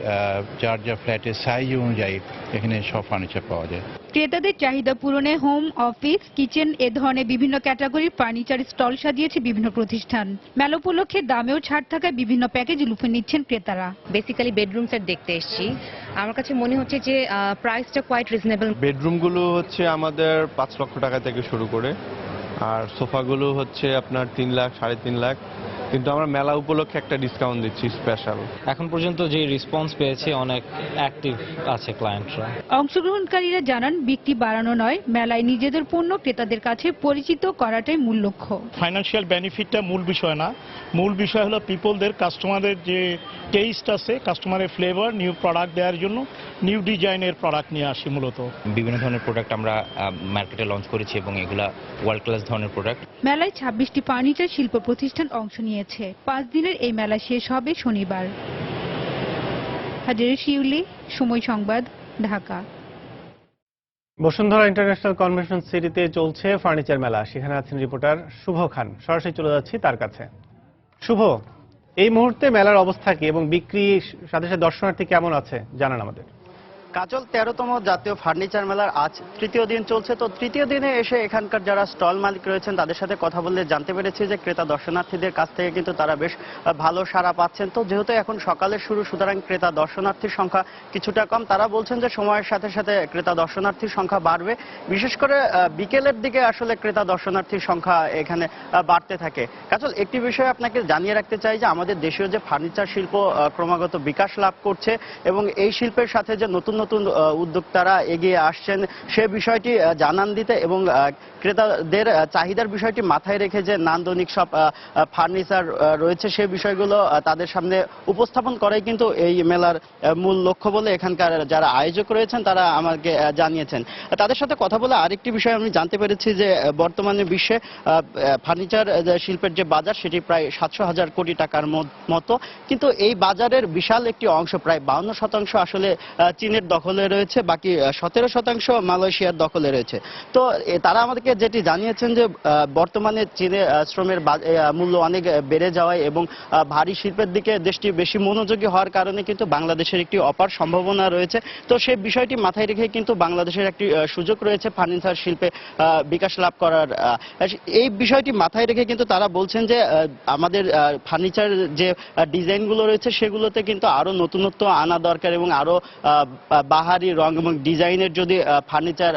যার যা ফ্ল্যাটের সাইজ অনুযায়ী এখানে সব ফার্নিচার পাওয়া যায়। ক্রেতাদের চাহিদা পূরণে হোম, অফিস, কিচেন এ ধরনের বিভিন্ন ক্যাটাগরির ফার্নিচার স্টল সাজিয়েছে বিভিন্ন প্রতিষ্ঠান। মেলা উপলক্ষে দামেও ছাড় থাকায় বিভিন্ন প্যাকেজ লুফে নিচ্ছেন ক্রেতারা। বেসিক্যালি বেডরুম সেট দেখতে এসেছি, আমার কাছে মনে হচ্ছে যে প্রাইসটা কোয়াইট রিজনেবল। বেডরুমগুলো হচ্ছে আমাদের 5 লক্ষ টাকা থেকে শুরু করে, আর সোফাগুলো হচ্ছে আপনার 3 লাখ, 3.5 লাখ, কিন্তু আমরা মেলা উপলক্ষে একটা ডিসকাউন্ট দিচ্ছি স্পেশাল। এখন পর্যন্ত যে রেসপন্স পেয়েছি অনেক অ্যাক্টিভ আছে ক্লায়েন্টরা। অংশগ্রহণকারীরা জানান বিক্রি বাড়ানো নয়, মেলায় নিজেদের পণ্য ক্রেতাদের কাছে পরিচিত করাটাই মূল লক্ষ্য। ফাইন্যান্সিয়াল বেনিফিটটা মূল বিষয় না, মূল বিষয় হলো পিপলদের, কাস্টমারদের যে টেস্ট আছে, কাস্টমারের ফ্লেভার, নিউ প্রোডাক্ট দেওয়ার জন্য নিউ ডিজাইনের প্রোডাক্ট নিয়ে আসি। মূলত বিভিন্ন ধরনের প্রোডাক্ট আমরা মার্কেটে লঞ্চ করেছি এবং এগুলা ওয়ার্ল্ড ক্লাস ধরনের প্রোডাক্ট। মেলায় 26টি ফার্নিচার শিল্প প্রতিষ্ঠান অংশ নিয়েছে। 5 দিনের এই মেলা শেষ হবে শনিবার। হাজরা শিউলি, সময় সংবাদ, ঢাকা। বসুন্ধরা ইন্টারন্যাশনাল কনভেনশন সিটিতে চলছে ফার্নিচার মেলা। সেখানে আছেন রিপোর্টার শুভ খান। সরাসরি চলে যাচ্ছি তার কাছে। শুভ, এই মুহূর্তে মেলার অবস্থা কি এবং বিক্রির সাথে সাথে দর্শনার্থী কেমন আছে জানান আমাদের। কাজল, 13তম জাতীয় ফার্নিচার মেলার আজ তৃতীয় দিন চলছে। তো তৃতীয় দিনে এসে এখানকার যারা স্টল মালিক রয়েছেন তাদের সাথে কথা বললে জানতে পেরেছি যে ক্রেতা দর্শনার্থীদের কাছ থেকে কিন্তু তারা বেশ ভালো সাড়া পাচ্ছেন। তো যেহেতু এখন সকালের শুরু, সুতরাং ক্রেতা দর্শনার্থীর সংখ্যা কিছুটা কম। তারা বলছেন যে সময়ের সাথে সাথে ক্রেতা দর্শনার্থীর সংখ্যা বাড়বে, বিশেষ করে বিকেলের দিকে আসলে ক্রেতা দর্শনার্থীর সংখ্যা এখানে বাড়তে থাকে। কাজল, একটি বিষয় আপনাকে জানিয়ে রাখতে চাই যে আমাদের দেশীয় যে ফার্নিচার শিল্প ক্রমাগত বিকাশ লাভ করছে এবং এই শিল্পের সাথে যে নতুন নতুন উদ্যোক্তারা এগিয়ে আসছেন সে বিষয়টি জানান দিতে এবং ক্রেতাদের চাহিদার বিষয়টি মাথায় রেখে যে নান্দনিক সব ফার্নিচার রয়েছে সে বিষয়গুলো তাদের সামনে উপস্থাপন করাই কিন্তু এই মেলার মূল লক্ষ্য বলে এখানকার যারা আয়োজক রয়েছেন তারা আমাকে জানিয়েছেন। তাদের সাথে কথা বলে আরেকটি বিষয় আমি জানতে পেরেছি যে বর্তমানে বিশ্বে ফার্নিচার শিল্পের যে বাজার সেটি প্রায় 700,000 কোটি টাকার মতো, কিন্তু এই বাজারের বিশাল একটি অংশ, প্রায় 52% আসলে চীনের দখলে রয়েছে, বাকি 17% মালয়েশিয়ার দখলে রয়েছে। তো তারা আমাদেরকে যেটি জানিয়েছেন যে বর্তমানে চীনে শ্রমের মূল্য অনেক বেড়ে যাওয়ায় এবং ভারী শিল্পের দিকে দেশটি বেশি মনোযোগী হওয়ার কারণে কিন্তু বাংলাদেশের একটি অপার সম্ভাবনা রয়েছে। তো সেই বিষয়টি মাথায় রেখে কিন্তু বাংলাদেশের একটি সুযোগ রয়েছে ফার্নিচার শিল্পে বিকাশ লাভ করার। এই বিষয়টি মাথায় রেখে কিন্তু তারা বলছেন যে আমাদের ফার্নিচার যে ডিজাইনগুলো রয়েছে সেগুলোতে কিন্তু আরো নতুনত্ব আনা দরকার এবং আরো বাহারি রং এবং ডিজাইনের যদি ফার্নিচার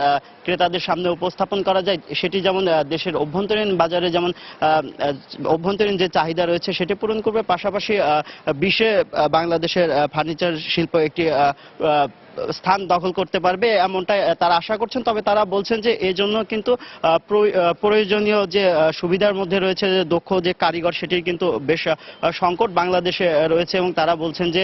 ক্রেতাদের সামনে উপস্থাপন করা যায়, সেটি যেমন দেশের অভ্যন্তরীণ বাজারে যেমন অভ্যন্তরীণ যে চাহিদা রয়েছে সেটি পূরণ করবে, পাশাপাশি বিশ্বে বাংলাদেশের ফার্নিচার শিল্প একটি স্থান দখল করতে পারবে এমনটা তারা আশা করছেন। তবে তারা বলছেন যে এই জন্য কিন্তু প্রয়োজনীয় যে সুবিধার মধ্যে রয়েছে যে দক্ষ যে কারিগর সেটির কিন্তু বেশ সংকট বাংলাদেশে রয়েছে এবং তারা বলছেন যে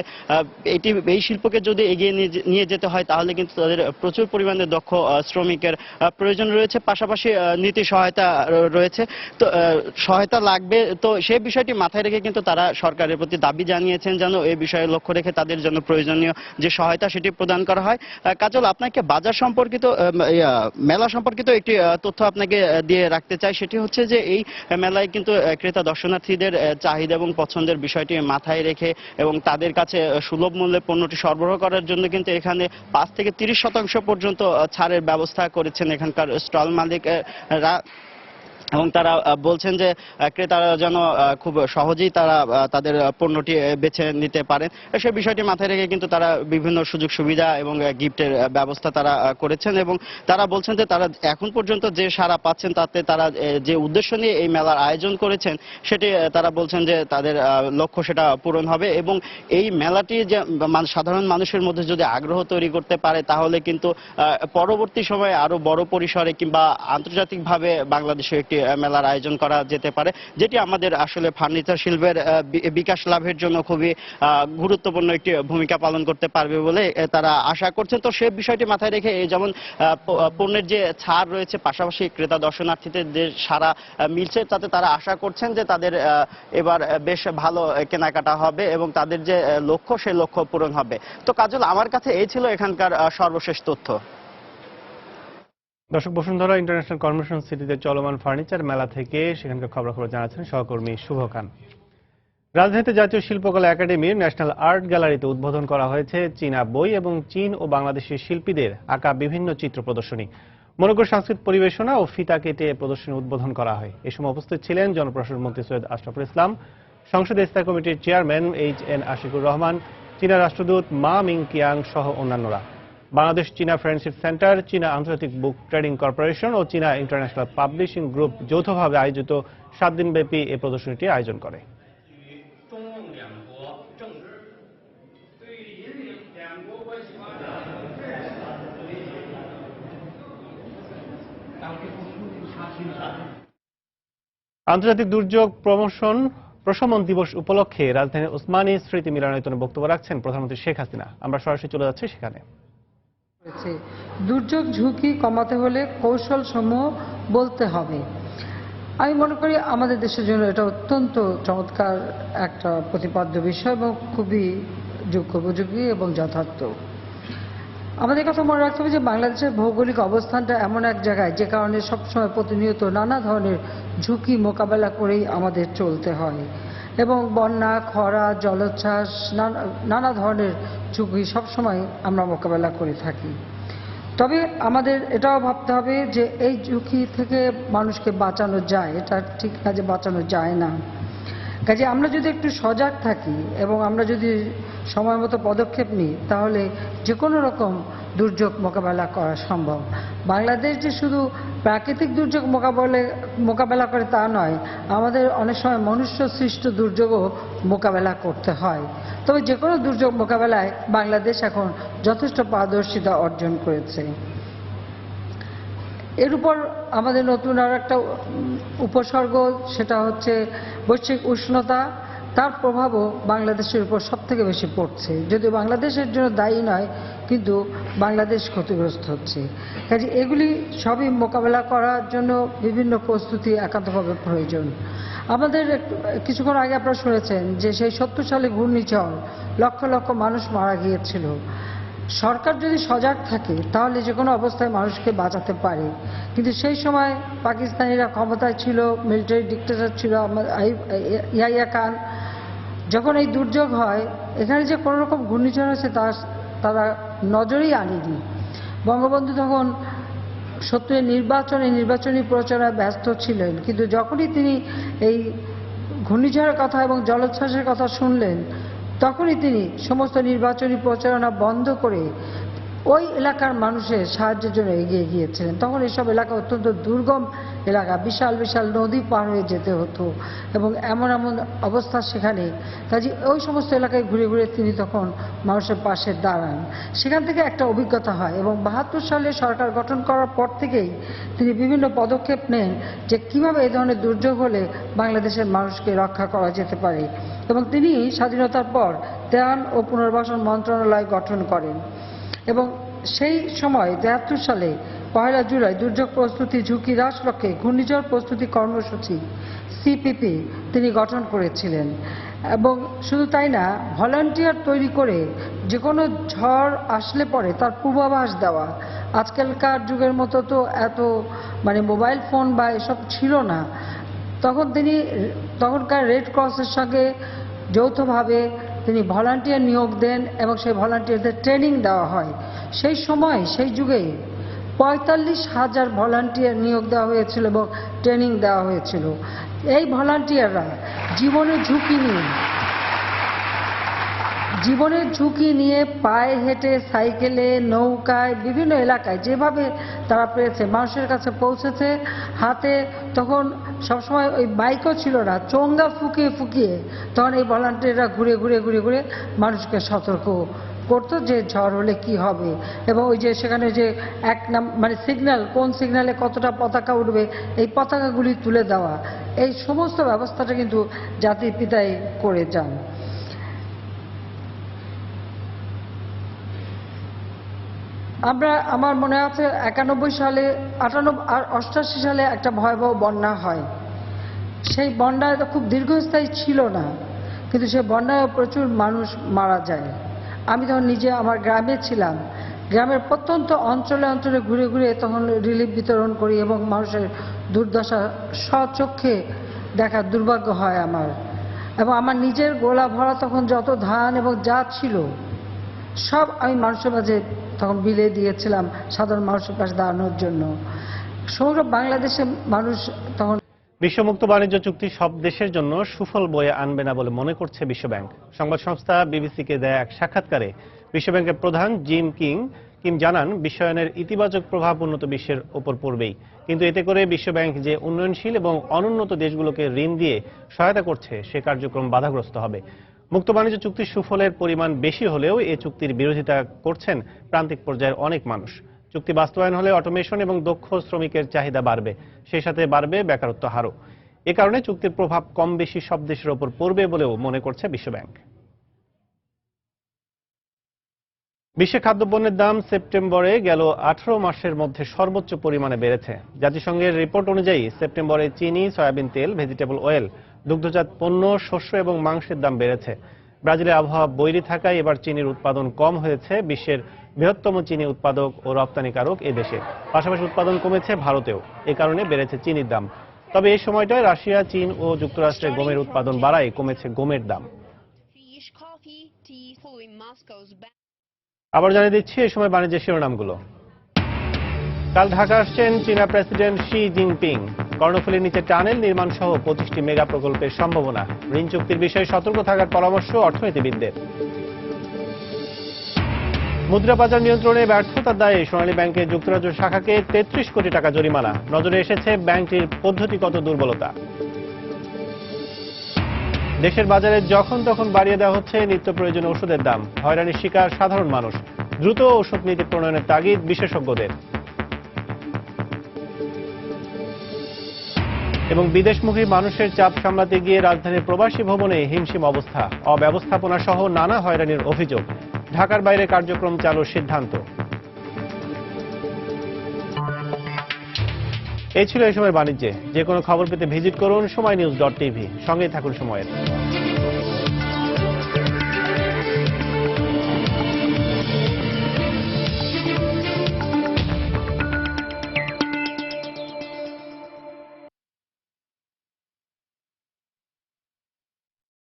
এই শিল্পকে যদি এগিয়ে নিয়ে যেতে হয় তাহলে কিন্তু তাদের প্রচুর পরিমাণে দক্ষ শ্রমিকের ঋণের প্রয়োজন রয়েছে, পাশাপাশি নীতি সহায়তা রয়েছে। তো সহায়তা লাগবে, তো সেই বিষয়টি মাথায় রেখে কিন্তু তারা সরকারের প্রতি দাবি জানিয়েছেন যেন এই বিষয়ে লক্ষ্য রেখে তাদের জন্য প্রয়োজনীয় যে সহায়তা সেটি প্রদান করা হয়। কাজল, আপনাকে বাজার সম্পর্কিত মেলা সম্পর্কিত একটি তথ্য আপনাকে দিয়ে রাখতে চাই, সেটি হচ্ছে যে এই মেলায় কিন্তু ক্রেতা দর্শনার্থীদের চাহিদা এবং পছন্দের বিষয়টি মাথায় রেখে এবং তাদের কাছে সুলভ মূল্যে পণ্যটি সরবরাহ করার জন্য কিন্তু এখানে 5 থেকে 30% পর্যন্ত ছাড়ের ব্যবস্থা করেছেন এখানকার স্টল মালিকরা। এবং তারা বলছেন যে ক্রেতারা যেন খুব সহজেই তারা তাদের পণ্যটি বেছে নিতে পারেন, সেই বিষয়টি মাথায় রেখে কিন্তু তারা বিভিন্ন সুযোগ সুবিধা এবং গিফটের ব্যবস্থা তারা করেছেন। এবং তারা বলছেন যে তারা এখন পর্যন্ত যে সাড়া পাচ্ছেন তাতে তারা যে উদ্দেশ্য নিয়ে এই মেলার আয়োজন করেছেন সেটি তারা বলছেন যে তাদের লক্ষ্য সেটা পূরণ হবে। এবং এই মেলাটি যে সাধারণ মানুষের মধ্যে যদি আগ্রহ তৈরি করতে পারে তাহলে কিন্তু পরবর্তী সময়ে আরো বড় পরিসরে কিংবা আন্তর্জাতিকভাবে বাংলাদেশে একটি মেলার আয়োজন করা যেতে পারে, যেটি আমাদের আসলে ফার্নিচার শিল্পের বিকাশ লাভের জন্য খুবই গুরুত্বপূর্ণ একটি ভূমিকা পালন করতে পারবে বলে তারা আশা করছেন। তো সেই বিষয়টি মাথায় রেখে এই যেমন পণ্যের যে ছাড় রয়েছে, পাশাপাশি ক্রেতা দর্শনার্থীদের যে সাড়া মিলছে, তাতে তারা আশা করছেন যে তাদের এবার বেশ ভালো কেনাকাটা হবে এবং তাদের যে লক্ষ্য সেই লক্ষ্য পূরণ হবে। তো কাজল, আমার কাছে এই ছিল এখানকার সর্বশেষ তথ্য। দর্শক, বসুন্ধরা ইন্টারন্যাশনাল কনভেনশন সিটিতে চলমান ফার্নিচার মেলা থেকে সেখানকার খবরাখবর জানাচ্ছেন সহকর্মী শুভ খান। রাজধানীতে জাতীয় শিল্পকলা একাডেমির ন্যাশনাল আর্ট গ্যালারিতে উদ্বোধন করা হয়েছে চীনা বই এবং চীন ও বাংলাদেশের শিল্পীদের আঁকা বিভিন্ন চিত্র প্রদর্শনী। মনোজ্ঞ সাংস্কৃতিক পরিবেশনা ও ফিতা কেটে প্রদর্শনী উদ্বোধন করা হয়। এ সময় উপস্থিত ছিলেন জনপ্রশাসন মন্ত্রী সৈয়দ আশরাফুল ইসলাম, সংসদীয় স্থায়ী কমিটির চেয়ারম্যান HN আশিকুর রহমান, চীনা রাষ্ট্রদূত মা মিংকিয়াং সহ অন্যান্যরা। বাংলাদেশ চীনা ফ্রেন্ডশিপ সেন্টার, চীনা আন্তর্জাতিক বুক ট্রেডিং কর্পোরেশন ও চীনা ইন্টারন্যাশনাল পাবলিশিং গ্রুপ যৌথভাবে আয়োজিত 7 দিনব্যাপী এই প্রদর্শনীটি আয়োজন করে। আন্তর্জাতিক দুর্যোগ প্রশমন দিবস উপলক্ষে রাজধানীর ওসমানী স্মৃতি মিলনায়তনে বক্তব্য রাখছেন প্রধানমন্ত্রী শেখ হাসিনা। আমরা সরাসরি চলে যাচ্ছি সেখানে। দুর্যোগ ঝুঁকি কমাতে হলে কৌশল সমূহ বলতে হবে। আমি মনে করি আমাদের দেশের জন্য এটা অত্যন্ত চমৎকার একটা প্রতিপাদ্য বিষয় এবং খুবই যোগ্যোপযোগী এবং যথার্থ। আমাদের কথা মনে রাখতে হবে যে বাংলাদেশের ভৌগোলিক অবস্থানটা এমন এক জায়গায় যে কারণে সবসময় প্রতিনিয়ত নানা ধরনের ঝুঁকি মোকাবেলা করেই আমাদের চলতে হয় এবং বন্যা, খরা, জলোচ্ছ্বাস, নানা ধরনের ঝুঁকি সবসময় আমরা মোকাবেলা করে থাকি। তবে আমাদের এটাও ভাবতে হবে যে এই ঝুঁকি থেকে মানুষকে বাঁচানো যায়, এটা ঠিক না যে বাঁচানো যায় না। কাজে আমরা যদি একটু সজাগ থাকি এবং আমরা যদি সময় মতো পদক্ষেপ নিই তাহলে যে কোনো রকম দুর্যোগ মোকাবেলা করা সম্ভব। বাংলাদেশ যে শুধু প্রাকৃতিক দুর্যোগ মোকাবেলা করে তা নয়, আমাদের অনেক সময় মনুষ্য সৃষ্ট দুর্যোগও মোকাবেলা করতে হয়। তবে যে কোনো দুর্যোগ মোকাবেলায় বাংলাদেশ এখন যথেষ্ট পারদর্শিতা অর্জন করেছে। এর উপর আমাদের নতুন আর একটা উপসর্গ, সেটা হচ্ছে বৈশ্বিক উষ্ণতা। তার প্রভাবও বাংলাদেশের উপর সবথেকে বেশি পড়ছে, যদিও বাংলাদেশের জন্য দায়ী নয়, কিন্তু বাংলাদেশ ক্ষতিগ্রস্ত হচ্ছে। কাজে এগুলি সবই মোকাবেলা করার জন্য বিভিন্ন প্রস্তুতি একান্তভাবে প্রয়োজন। আমাদের কিছুক্ষণ আগে আপনারা শুনেছেন যে সেই 70 সালে ঘূর্ণিঝড় লক্ষ লক্ষ মানুষ মারা গিয়েছিল। সরকার যদি সজাগ থাকে তাহলে যে কোনো অবস্থায় মানুষকে বাঁচাতে পারে, কিন্তু সেই সময় পাকিস্তানিরা ক্ষমতায় ছিল, মিলিটারি ডিক্টেটর ছিল ইয়াহিয়া খান। যখন এই দুর্যোগ হয়, এখানে যে কোনো রকম ঘূর্ণিঝড় আছে তারা নজরেই আনেনি। বঙ্গবন্ধু তখন সত্যের নির্বাচনী প্রচারণায় ব্যস্ত ছিলেন, কিন্তু যখনই তিনি এই ঘূর্ণিঝড়ের কথা এবং জলোচ্ছ্বাসের কথা শুনলেন তখনই তিনি সমস্ত নির্বাচনী প্রচারণা বন্ধ করে ওই এলাকার মানুষের সাহায্যের জন্য এগিয়ে গিয়েছিলেন। তখন এসব এলাকা অত্যন্ত দুর্গম এলাকা, বিশাল বিশাল নদী পার হয়ে যেতে হতো এবং এমন এমন অবস্থা সেখানে। কাজে ওই সমস্ত এলাকায় ঘুরে ঘুরে তিনি তখন মানুষের পাশে দাঁড়ান। সেখান থেকে একটা অভিজ্ঞতা হয় এবং 72 সালে সরকার গঠন করার পর থেকেই তিনি বিভিন্ন পদক্ষেপ নেন যে কিভাবে এই ধরনের দুর্যোগ হলে বাংলাদেশের মানুষকে রক্ষা করা যেতে পারে। এবং তিনি স্বাধীনতার পর ত্রাণ ও পুনর্বাসন মন্ত্রণালয় গঠন করেন এবং সেই সময় 73 সালে 1 জুলাই দুর্যোগ প্রস্তুতি ঝুঁকি হ্রাস লক্ষ্যে ঘূর্ণিঝড় প্রস্তুতি কর্মসূচি সিপিপি তিনি গঠন করেছিলেন। এবং শুধু তাই না, ভলান্টিয়ার তৈরি করে যে কোনো ঝড় আসলে পরে তার পূর্বাভাস দেওয়া। আজকালকার যুগের মতো তো এত মোবাইল ফোন বা এসব ছিল না। তখনকার রেড ক্রসের সঙ্গে যৌথভাবে তিনি ভলান্টিয়ার নিয়োগ দেন এবং সেই ভলান্টিয়ারদের ট্রেনিং দেওয়া হয়। সেই সময় সেই যুগে 45,000 ভলান্টিয়ার নিয়োগ দেওয়া হয়েছিল এবং ট্রেনিং দেওয়া হয়েছিল। এই ভলান্টিয়াররা জীবনের ঝুঁকি নিয়ে পায়ে হেঁটে, সাইকেলে, নৌকায়, বিভিন্ন এলাকায় যেভাবে তারা পেরেছে মানুষের কাছে পৌঁছেছে। হাতে তখন সবসময় ওই বাইকও ছিল না, চোঙ্গা ফুকিয়ে তখন এই ভলান্টিয়াররা ঘুরে মানুষকে সতর্ক করতো যে ঝড় হলে কি হবে। এবং ওই যে সেখানে যে সিগন্যাল, কোন সিগন্যালে কতটা পতাকা উঠবে, এই পতাকাগুলি তুলে দেওয়া, এই সমস্ত ব্যবস্থাটা কিন্তু জাতির পিতাই করে যান। আমার মনে আছে 91 সালে, 88 সালে একটা ভয়াবহ বন্যা হয়। সেই বন্যায় তো খুব দীর্ঘস্থায়ী ছিল না, কিন্তু সেই বন্যায় প্রচুর মানুষ মারা যায়। আমি তখন নিজে আমার গ্রামে ছিলাম, গ্রামের প্রত্যন্ত অঞ্চলে ঘুরে তখন রিলিফ বিতরণ করি এবং মানুষের দুর্দশা স্বচক্ষে দেখার দুর্ভাগ্য হয় আমার। এবং আমার নিজের গোলা ভরা তখন যত ধান এবং যা ছিল সব আমি মানুষের মাঝে তখন বিলিয়ে দিয়েছিলাম সাধারণ মানুষের পাশে দাঁড়ানোর জন্য। সমগ্র বাংলাদেশের মানুষ তখন। বিশ্ব মুক্ত বাণিজ্য চুক্তি সব দেশের জন্য সুফল বয়ে আনবে না বলে মনে করছে বিশ্বব্যাংক। সংবাদ সংস্থা বিবিসিকে দেয়া এক সাক্ষাৎকারে বিশ্বব্যাংকের প্রধান জিম কিম জানান, বিশ্বায়নের ইতিবাচক প্রভাব উন্নত বিশ্বের ওপর পড়বেই, কিন্তু এতে করে বিশ্বব্যাংক যে উন্নয়নশীল এবং অনুন্নত দেশগুলোকে ঋণ দিয়ে সহায়তা করছে সে কার্যক্রম বাধাগ্রস্ত হবে। মুক্ত বাণিজ্য চুক্তির সুফলের পরিমাণ বেশি হলেও এ চুক্তির বিরোধিতা করছেন প্রান্তিক পর্যায়ের অনেক মানুষ। চুক্তি বাস্তবায়ন হলে অটোমেশন এবং দক্ষ শ্রমিকের চাহিদা বাড়বে, সেই সাথে বাড়বে বেকারত্ব হারও। এ কারণে চুক্তির প্রভাব কম বেশি সব দেশের ওপর পড়বে বলেও মনে করছে বিশ্বব্যাংক। বিশ্বে খাদ্যপণ্যের দাম সেপ্টেম্বরে গেল 18 মাসের মধ্যে সর্বোচ্চ পরিমাণে বেড়েছে। জাতিসংঘের রিপোর্ট অনুযায়ী সেপ্টেম্বরে চিনি, সয়াবিন তেল, ভেজিটেবল অয়েল, দুগ্ধজাত পণ্য, শস্য এবং মাংসের দাম বেড়েছে। ব্রাজিলের আবহাওয়া বৈরী থাকায় এবার চিনির উৎপাদন কম হয়েছে বিশ্বের বৃহত্তম চিনি উৎপাদক ও রপ্তানিকারক এ দেশে। পাশাপাশি উৎপাদন কমেছে ভারতেও, এ কারণে বেড়েছে চিনির দাম। তবে এই সময়টায় রাশিয়া, চীন ও যুক্তরাষ্ট্রে গমের উৎপাদন বাড়ায় কমেছে গমের দাম। আবার জানিয়ে দিচ্ছি এই সময় বাণিজ্যের শিরোনামগুলো। কাল ঢাকা আসছেন চীনা প্রেসিডেন্ট শি জিনপিং। কর্ণফুলীর নিচে টানেল নির্মাণ সহ 25টি মেগা প্রকল্পের সম্ভাবনা। ঋণ চুক্তির বিষয়ে সতর্ক থাকার পরামর্শ অর্থনীতিবিদদের। মুদ্রা পাচার নিয়ন্ত্রণে ব্যর্থতার দায়ে সোনালী ব্যাংকের যুক্তরাজ্য শাখাকে 33 কোটি টাকা জরিমানা। নজরে এসেছে ব্যাংকটির পদ্ধতিগত দুর্বলতা। দেশের বাজারে যখন তখন বাড়িয়ে দেওয়া হচ্ছে নিত্য প্রয়োজনীয় ওষুধের দাম। হয়রানির শিকার সাধারণ মানুষ। দ্রুত ওষুধ নীতি প্রণয়নের তাগিদ বিশেষজ্ঞদের। এবং বিদেশমুখী মানুষের চাপ সামলাতে গিয়ে রাজধানীর প্রবাসী ভবনে হিমশিম অবস্থা, অব্যবস্থাপনা সহ নানা হয়রানির অভিযোগ। ঢাকার বাইরে কার্যক্রম চালুর সিদ্ধান্ত। এই ছিল এই সময় বাণিজ্যে। যে কোনো খবর পেতে ভিজিট করুন সময়নিউজ.tv। সঙ্গেই থাকুন সময়ের।